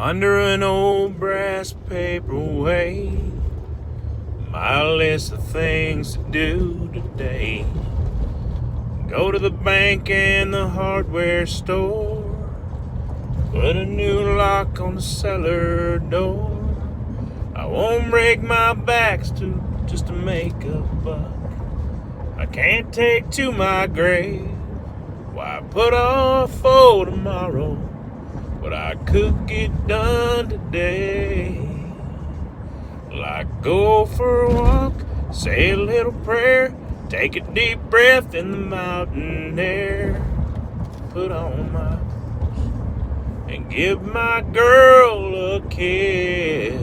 Under an old brass paperweight, my list of things to do today. Go to the bank and the hardware store, put a new lock on the cellar door. I won't break my backs just to make a buck. I can't take to my grave. Why put off for tomorrow what I could get done today? Like go for a walk, say a little prayer, take a deep breath in the mountain air, put on my boots and give my girl a kiss.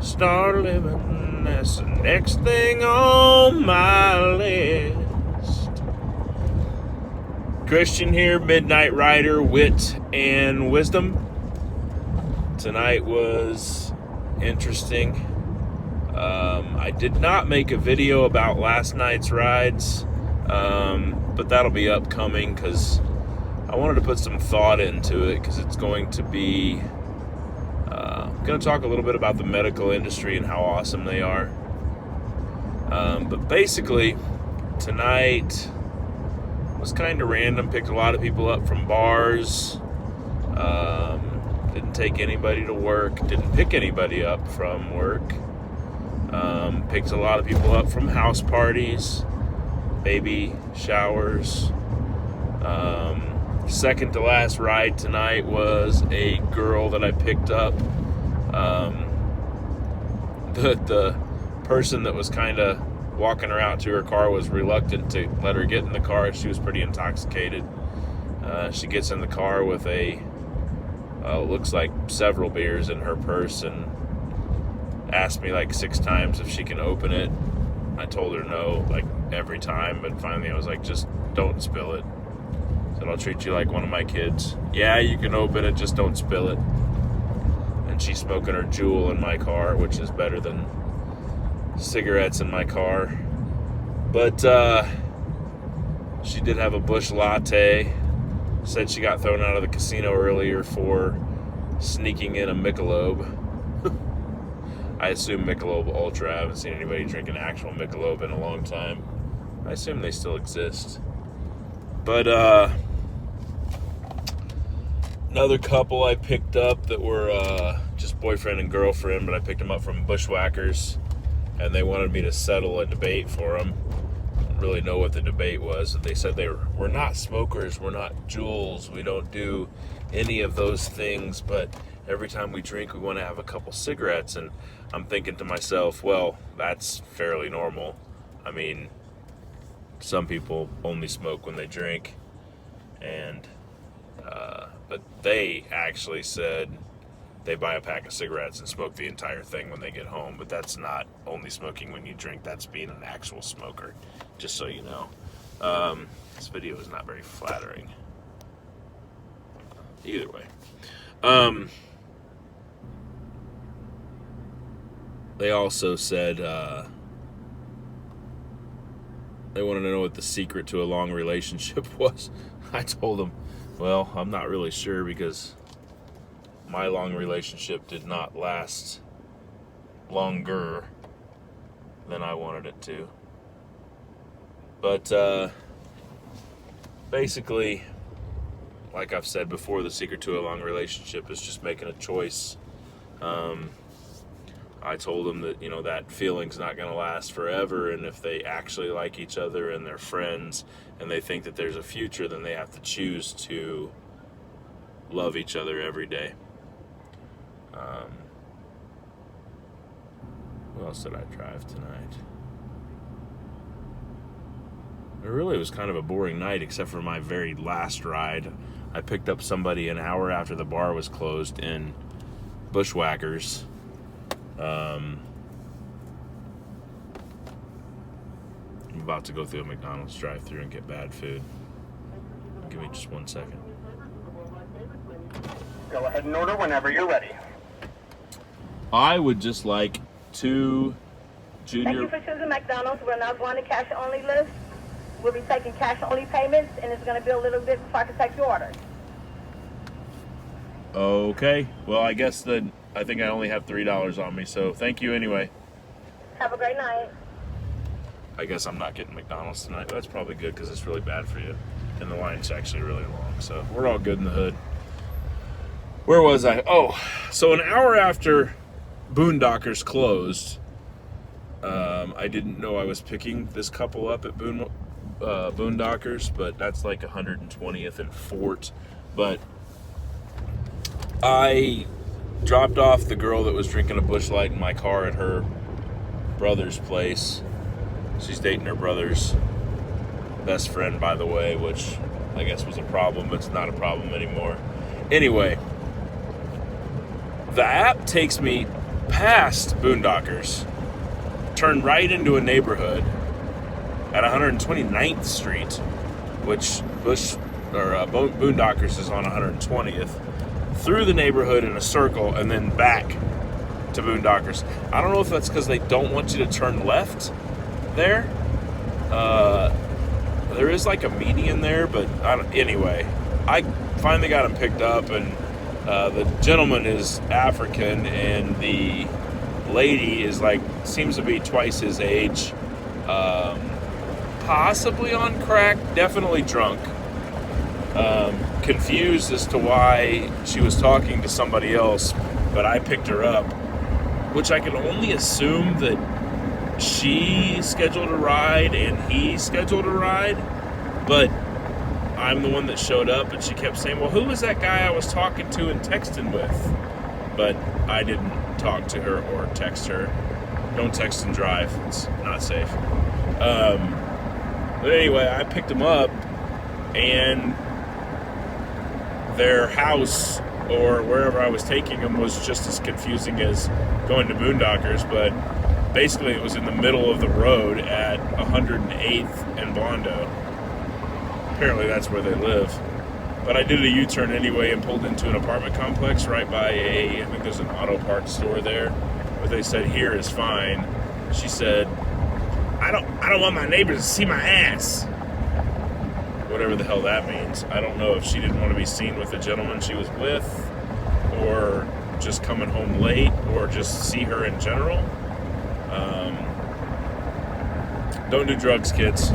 Start living, that's the next thing on my list. Christian here, Midnight Rider, Wit and Wisdom. Tonight was interesting. I did not make a video about last night's rides, but that'll be upcoming because I wanted to put some thought into it because it's going to be going to talk a little bit about the medical industry and how awesome they are. But basically, tonight was kind of random. Picked a lot of people up from bars. Didn't take anybody to work. Didn't pick anybody up from work. Picked a lot of people up from house parties, baby showers. Second to last ride tonight was a girl that I picked up. The person that was kind of walking her out to her car was reluctant to let her get in the car. She was pretty intoxicated. She gets in the car with looks like several beers in her purse and asked me like 6 times if she can open it. I told her no, like every time, but finally I was like, just don't spill it. Said, I'll treat you like one of my kids. Yeah, you can open it, just don't spill it. And she's smoking her Juul in my car, which is better than cigarettes in my car. But she did have a Busch Latte. Said she got thrown out of the casino earlier for sneaking in a Michelob. I assume Michelob Ultra. I haven't seen anybody drink an actual Michelob in a long time. I assume they still exist. But another couple I picked up that were just boyfriend and girlfriend, but I picked them up from Bushwhackers, and they wanted me to settle a debate for them. I don't really know what the debate was. They said we're not smokers, we're not Juuls, we don't do any of those things, but every time we drink, we want to have a couple cigarettes. And I'm thinking to myself, well, that's fairly normal. I mean, some people only smoke when they drink, and but they actually said they buy a pack of cigarettes and smoke the entire thing when they get home. But that's not only smoking when you drink, that's being an actual smoker, just so you know. This video is not very flattering. Either way. They also said they wanted to know what the secret to a long relationship was. I told them, well, I'm not really sure because my long relationship did not last longer than I wanted it to. But basically, like I've said before, the secret to a long relationship is just making a choice. I told them that, that feeling's not going to last forever, and if they actually like each other and they're friends and they think that there's a future, then they have to choose to love each other every day. Who else did I drive tonight? It really was kind of a boring night, except for my very last ride. I picked up somebody an hour after the bar was closed in Bushwhackers. I'm about to go through a McDonald's drive-thru and get bad food. Give me just 1 second. Go ahead and order whenever you're ready. I would just like 2 junior... Thank you for choosing McDonald's. We're now going to cash-only list. We'll be taking cash-only payments, and it's going to be a little bit before I can take your order. Okay. Well, I guess I think I only have $3 on me, so thank you anyway. Have a great night. I guess I'm not getting McDonald's tonight. That's probably good because it's really bad for you. And the line's actually really long, so we're all good in the hood. Where was I? Oh, so an hour after Boondockers closed, I didn't know I was picking this couple up at Boondockers, but that's like 120th and Fort. But I dropped off the girl that was drinking a Busch Light in my car at her brother's place. She's dating her brother's best friend, by the way, which I guess was a problem, but it's not a problem anymore. Anyway, the app takes me past Boondockers, turn right into a neighborhood at 129th Street, which Boondockers is on 120th, through the neighborhood in a circle and then back to Boondockers. I don't know if that's because they don't want you to turn left there. There is like a median there, but anyway, I finally got him picked up, and the gentleman is African, and the lady is seems to be twice his age, possibly on crack, definitely drunk, confused as to why she was talking to somebody else, but I picked her up, which I can only assume that she scheduled a ride and he scheduled a ride, but I'm the one that showed up, and she kept saying, well, who was that guy I was talking to and texting with? But I didn't talk to her or text her. Don't text and drive. It's not safe. But anyway, I picked him up, and their house or wherever I was taking them was just as confusing as going to Boondockers, but basically it was in the middle of the road at 108th and Blondo. Apparently that's where they live. But I did a U-turn anyway and pulled into an apartment complex right by I think there's an auto parts store there, but they said here is fine. She said, I don't want my neighbors to see my ass. Whatever the hell that means. I don't know if she didn't want to be seen with the gentleman she was with, or just coming home late, or just see her in general. Don't do drugs, kids.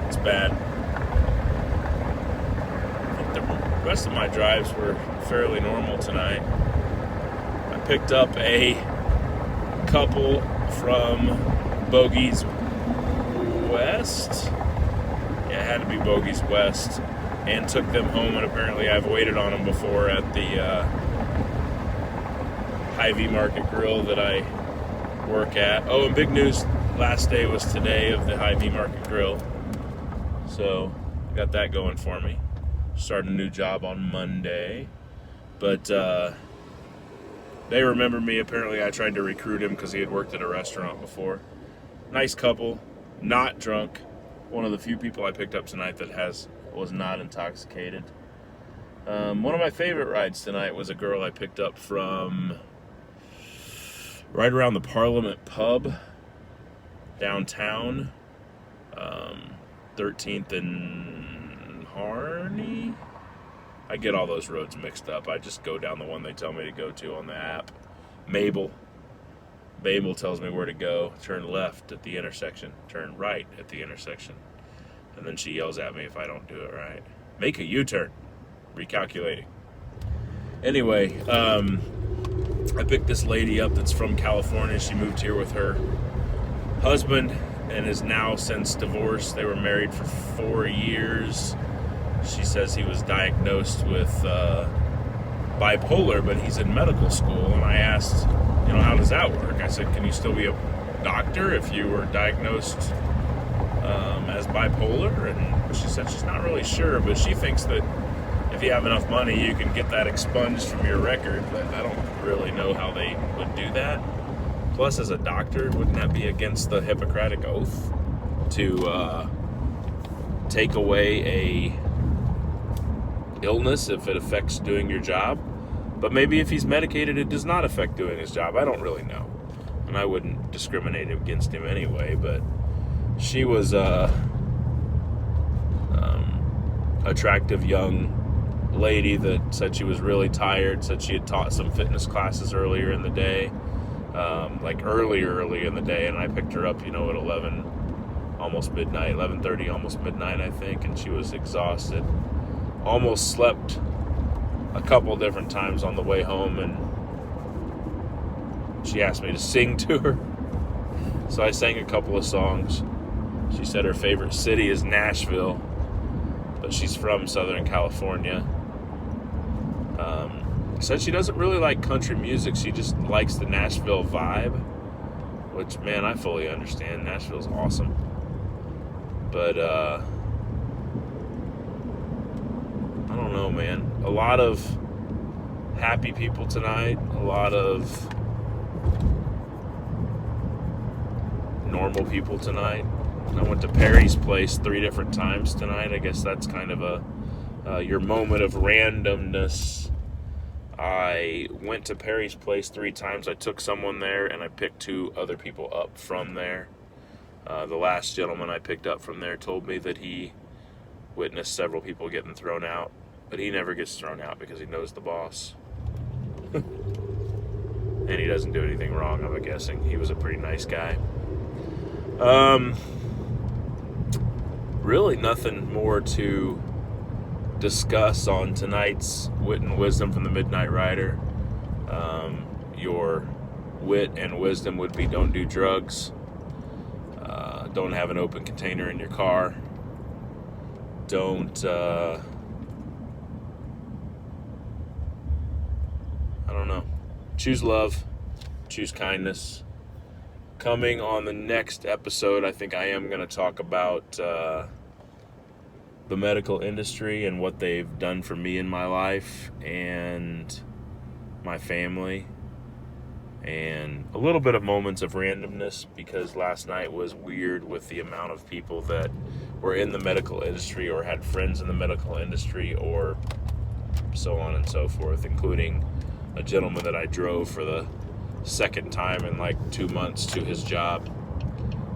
It's bad. The rest of my drives were fairly normal tonight. I picked up a couple from Bogey's West. Yeah, it had to be Bogey's West, and took them home, and apparently I've waited on them before at the Hy-Vee Market Grill that I work at. Oh, and big news, last day was today of the Hy-Vee Market Grill, so got that going for me. Starting a new job on Monday, but they remember me. Apparently I tried to recruit him because he had worked at a restaurant before. Nice couple, not drunk. One of the few people I picked up tonight that was not intoxicated. One of my favorite rides tonight was a girl I picked up from right around the Parliament Pub downtown, 13th and Harney. I get all those roads mixed up. I just go down the one they tell me to go to on the app. Mabel tells me where to go. Turn left at the intersection. Turn right at the intersection. And then she yells at me if I don't do it right. Make a U-turn. Recalculating. Anyway, I picked this lady up that's from California. She moved here with her husband and is now since divorced. They were married for 4 years. She says he was diagnosed with bipolar, but he's in medical school. And I asked, how does that work? I said, can you still be a doctor if you were diagnosed as bipolar? And she said she's not really sure, but she thinks that if you have enough money, you can get that expunged from your record, but I don't really know how they would do that. Plus, as a doctor, wouldn't that be against the Hippocratic Oath to take away a illness if it affects doing your job? But maybe if he's medicated, it does not affect doing his job. I don't really know. And I wouldn't discriminate against him anyway, but she was attractive young lady that said she was really tired, said she had taught some fitness classes earlier in the day, like early in the day, and I picked her up, at 11, almost midnight, 11:30, almost midnight, I think, and she was exhausted. Almost slept a couple different times on the way home, and she asked me to sing to her. So I sang a couple of songs. She said her favorite city is Nashville, but she's from Southern California. Said she doesn't really like country music. She just likes the Nashville vibe, which, man, I fully understand. Nashville's awesome. But, I don't know, man. A lot of happy people tonight. A lot of normal people tonight. I went to Perry's place 3 different times tonight. I guess that's kind of your moment of randomness. I went to Perry's place 3 times. I took someone there, and I picked 2 other people up from there. The last gentleman I picked up from there told me that he witnessed several people getting thrown out, but he never gets thrown out because he knows the boss. And he doesn't do anything wrong, I'm guessing. He was a pretty nice guy. Really nothing more to discuss on tonight's Wit and Wisdom from the Midnight Rider. Your wit and wisdom would be: don't do drugs, don't have an open container in your car, don't I don't know, choose love, choose kindness. Coming on the next episode, I think I am going to talk about the medical industry and what they've done for me in my life and my family, and a little bit of moments of randomness, because last night was weird with the amount of people that were in the medical industry or had friends in the medical industry or so on and so forth, including a gentleman that I drove for the second time in like 2 months to his job.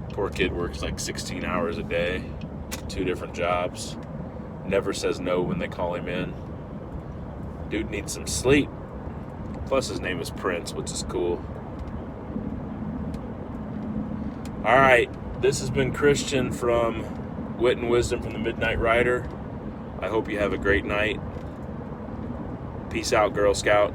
Poor kid works like 16 hours a day, 2 different jobs, never says no when they call him in. Dude needs some sleep. Plus his name is Prince, which is cool. Alright, this has been Christian from Wit and Wisdom from the Midnight Rider. I hope you have a great night. Peace out, Girl Scout.